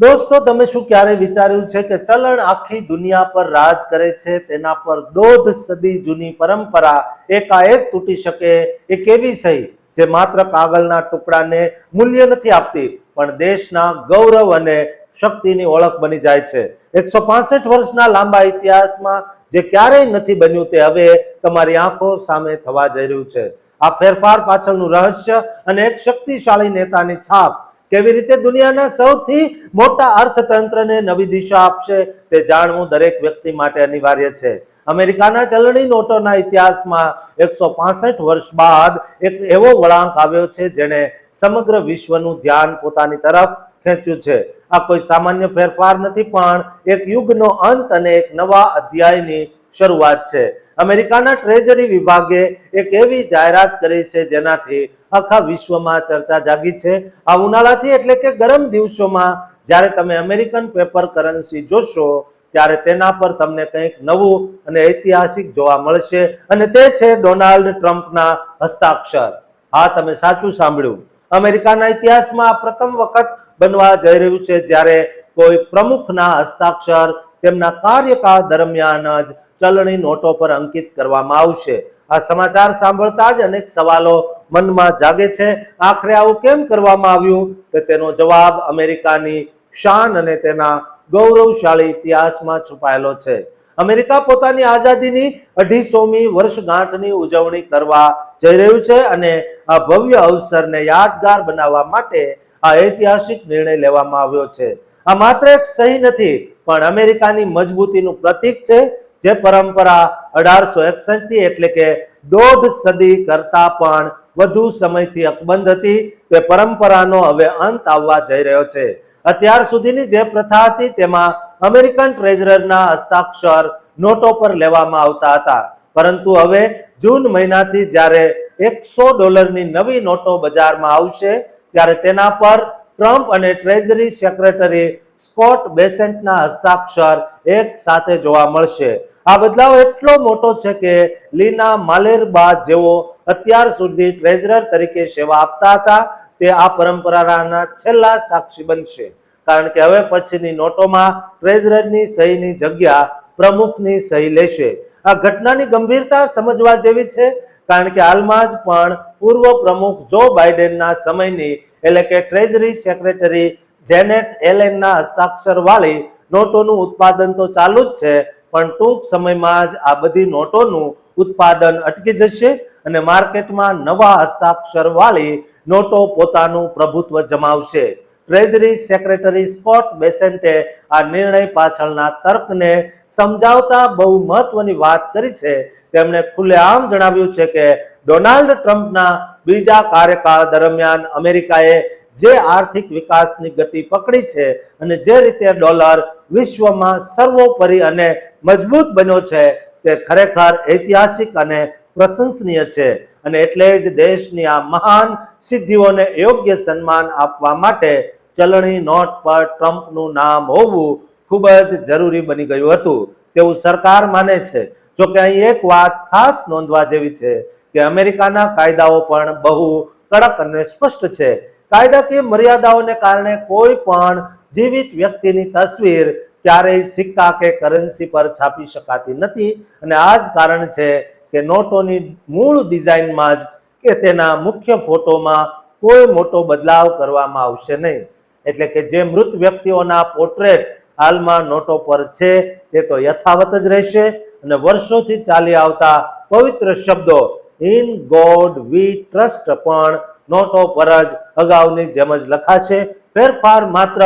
દોસ્તો, તમે શું ક્યારે વિચાર્યું છે કે ચલણ આખી દુનિયા પર રાજ કરે છે? તેના પર દોઢ સદી જૂની પરંપરા એકાએક તૂટી શકે એ કેવી સહી જે માત્ર કાગળના ટુકડાને મૂલ્ય નથી આપતી પણ દેશના ગૌરવ અને શક્તિની ઓળખ બની જાય છે. 165 વર્ષના લાંબા ઇતિહાસમાં જે ક્યારેય નથી બન્યું તે હવે તમારી આંખો સામે થવા જઈ રહ્યું છે. આ ફેરફાર પાછળનું રહસ્ય અને એક શક્તિશાળી નેતાની છાપ કેવી રીતે દુનિયાના સૌથી મોટા અર્થતંત્રને નવી દિશા આપશે તે જાણવું દરેક વ્યક્તિ માટે અનિવાર્ય છે. અમેરિકાના ચલણી નોટોના ઇતિહાસમાં 165 વર્ષ બાદ એક એવો વળાંક આવ્યો છે જેણે સમગ્ર વિશ્વનું ધ્યાન પોતાની તરફ ખેંચ્યું છે. આ કોઈ સામાન્ય ફેરફાર નથી પણ એક યુગનો અંત અને એક નવા અધ્યાયની શરૂઆત છે. અમેરિકાના ટ્રેઝરી વિભાગે એક એવી જાહેરાત કરી છે જેનાથી આખા વિશ્વમાં ચર્ચા જાગી છે. આ ઉનાળાથી એટલે કે ગરમ દિવસોમાં જ્યારે તમે અમેરિકન પેપર કરન્સી જોશો ત્યારે તેના પર તમને કંઈક નવું અને ઐતિહાસિક જોવા મળશે અને તે છે ડોનાલ્ડ ટ્રમ્પના હસ્તાક્ષર. હા, તમે સાચું સાંભળ્યું. અમેરિકાના ઇતિહાસમાં આ પ્રથમ વખત બનવા જઈ રહ્યું છે જ્યારે કોઈ પ્રમુખના હસ્તાક્ષર તેમના કાર્યકાળ દરમિયાન જ ચલણી નોટો પર અંકિત કરવામાં આવશે. આ સમાચાર સાંભળતા જ અનેક સવાલો મનમાં જાગે છે. આખરે આવું કેમ કરવામાં આવ્યું? કે તેનો જવાબ અમેરિકાની શાન અને તેના ગૌરવશાળી ઇતિહાસમાં છુપાયેલો છે. અમેરિકા પોતાની આઝાદીની 250મી વર્ષગાંઠની ઉજવણી કરવા જઈ રહ્યું છે અને આ ભવ્ય અવસરને યાદગાર બનાવવા માટે આ ઐતિહાસિક નિર્ણય લેવામાં આવ્યો છે. આ માત્ર એક સહી નથી પણ અમેરિકાની મજબૂતીનું પ્રતીક છે. જે પરંપરા 1861 થી એટલે કે દોઢ સદી કરતા પણ વધુ સમયથી અકબંધ હતી તે પરંપરાનો હવે અંત આવવા જઈ રહ્યો છે. અત્યાર સુધીની જે પ્રથા હતી તેમાં અમેરિકન ટ્રેઝરરના હસ્તાક્ષર નોટો પર લેવામાં આવતા હતા, પરંતુ હવે જૂન મહિનાથી જ્યારે $100ની નવી નોટો બજારમાં આવશે ત્યારે તેના પર ટ્રમ્પ અને ટ્રેઝરી સેક્રેટરી સ્કોટ બેસેન્ટના હસ્તાક્ષર એક સાથે જોવા મળશે. આ બદલાવ એટલો મોટો છે કે લીના માલેરબા જેઓ અત્યાર સુધી ટ્રેઝરર તરીકે સેવા આપતા હતા તે આ પરંપરાના છેલ્લા સાક્ષી બનશે, કારણ કે હવે પછીની નોટોમાં ટ્રેઝરરની સહીની જગ્યા પ્રમુખની સહી લેશે. આ ઘટનાની ગંભીરતા સમજવા જેવી છે, કારણ કે હાલમાં જ પણ પૂર્વ પ્રમુખ જો બાઇડેનના સમયની એટલે કે ટ્રેઝરી સેક્રેટરી જેનેટ એલેનના હસ્તાક્ષર વાળી નોટોનું ઉત્પાદન તો ચાલુ જ છે, પણ ટૂંક સમયમાં જ આ બધી નોટોનું ઉત્પાદન અટકી જશે અને માર્કેટમાં નવા હસ્તાક્ષર વાળી નોટો પોતાનું પ્રભુત્વ જમાવશે. ટ્રેઝરી સેક્રેટરી સ્કોટ બેસેન્ટે આ નિર્ણય પાછળના તર્કને સમજાવતા બહુ મહત્વની વાત કરી છે. તેમણે ખુલ્લેઆમ જણાવ્યું છે કે ડોનાલ્ડ ટ્રમ્પના બીજા કાર્યકાળ દરમિયાન અમેરિકાએ જે આર્થિક વિકાસની ગતિ પકડી છે અને જે રીતે ડોલર વિશ્વમાં સર્વોપરી અને મજબૂત બન્યો છે તે ખરેખર ઐતિહાસિક અને પ્રશંસનીય છે અને એટલે જ દેશની આ મહાન સિદ્ધિઓને યોગ્ય સન્માન આપવા માટે ચલણી નોટ પર ટ્રમ્પનું નામ હોવું ખૂબ જ જરૂરી બની ગયું હતું તેવું સરકાર માને છે. જોકે અહીં એક વાત ખાસ નોંધવા જેવી છે કે અમેરિકાના કાયદાઓ પણ બહુ કડક અને સ્પષ્ટ છે. કાયદાકીય મર્યાદાઓને કારણે કોઈ પણ જીવિત વ્યક્તિની તસવીર ક્યારેય સિક્કા કે કરન્સી પર છાપી શકાતી નથી અને આ જ કારણ છે કે નોટોની મૂળ ડિઝાઇનમાં જ કે તેના મુખ્ય ફોટોમાં કોઈ મોટો બદલાવ કરવામાં આવશે નહીં. એટલે કે જે મૃત વ્યક્તિઓના પોર્ટ્રેટ હાલમાં નોટો પર છે તે તો યથાવત જ રહેશે અને વર્ષોથી ચાલી આવતા પવિત્ર શબ્દો ઇન ગોડ વી ટ્રસ્ટ પણ નોટો પર જ અગાઉની જેમ જ લખાશે. ફેરફાર માત્ર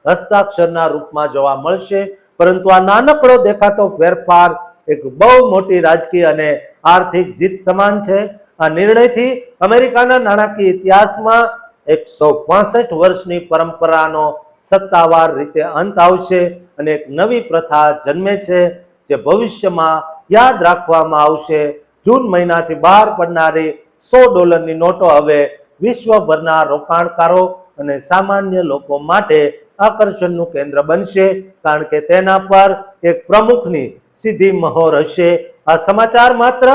હસ્તાક્ષરના રૂપમાં જોવા મળશે, પરંતુ આ નાનકડો દેખાતો ફેરફાર એક બહુ મોટી રાજકીય અને આર્થિક જીત સમાન છે. આ નિર્ણયથી અમેરિકાના નાણાકીય ઇતિહાસમાં 165 વર્ષની પરંપરાનો સત્તાવાર રીતે અંત આવશે અને એક નવી પ્રથા જન્મે છે જે ભવિષ્યમાં યાદ રાખવામાં આવશે. જૂન મહિનાથી બહાર પડનારી $100ની નોટો હવે વિશ્વભરના રોકાણકારો અને સામાન્ય લોકો માટે આકર્ષણનું કેન્દ્ર બનશે, કારણ કે તેના પર એક પ્રમુખની સીધી મહોર હશે. આ સમાચાર માત્ર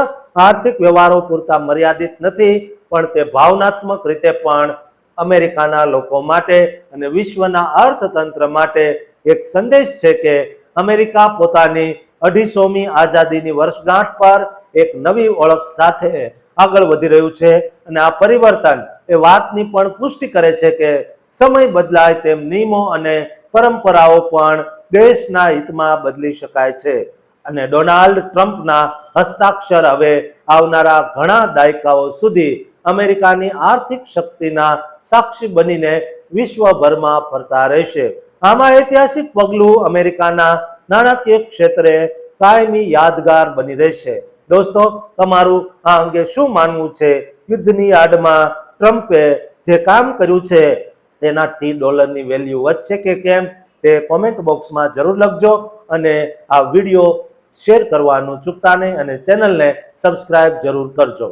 આર્થિક વ્યવહારો પૂરતા મર્યાદિત નથી, પણ તે ભાવનાત્મક રીતે પણ અમેરિકાના લોકો માટે અને વિશ્વના અર્થતંત્ર માટે એક સંદેશ છે કે અમેરિકા પોતાની 250મી આઝાદીની વર્ષગાંઠ પર એક નવી ઓળખ સાથે આગળ વધી રહ્યું છે અને આ પરિવર્તન એ વાતની પણ પુષ્ટિ કરે છે કે સમય બદલાય તેમ નિયમો અને પરંપરાઓ પણ દેશના હિતમાં બદલી શકાય છે અને ડોનાલ્ડ ટ્રમ્પના હસ્તાક્ષર હવે આવનારા ઘણા દાયકાઓ સુધી અમેરિકાની આર્થિક શક્તિના સાક્ષી બનીને વિશ્વભરમાં ફરતા રહેશે. આમાં ઐતિહાસિક પગલું અમેરિકાના નાણાકીય ક્ષેત્રે કાયમી યાદગાર બની રહેશે. દોસ્તો, તમારું આ અંગે શું માનવું છે? યુદ્ધની આડમાં ટ્રમ્પે જે કામ કર્યું છે તેનાથી ડોલરની વેલ્યુ વધશે કે કેમ તે કોમેન્ટ બોક્સમાં જરૂર લખજો અને આ વિડીયો શેર કરવાનું ચૂકતા નહીં અને ચેનલને સબસ્ક્રાઇબ જરૂર કરજો.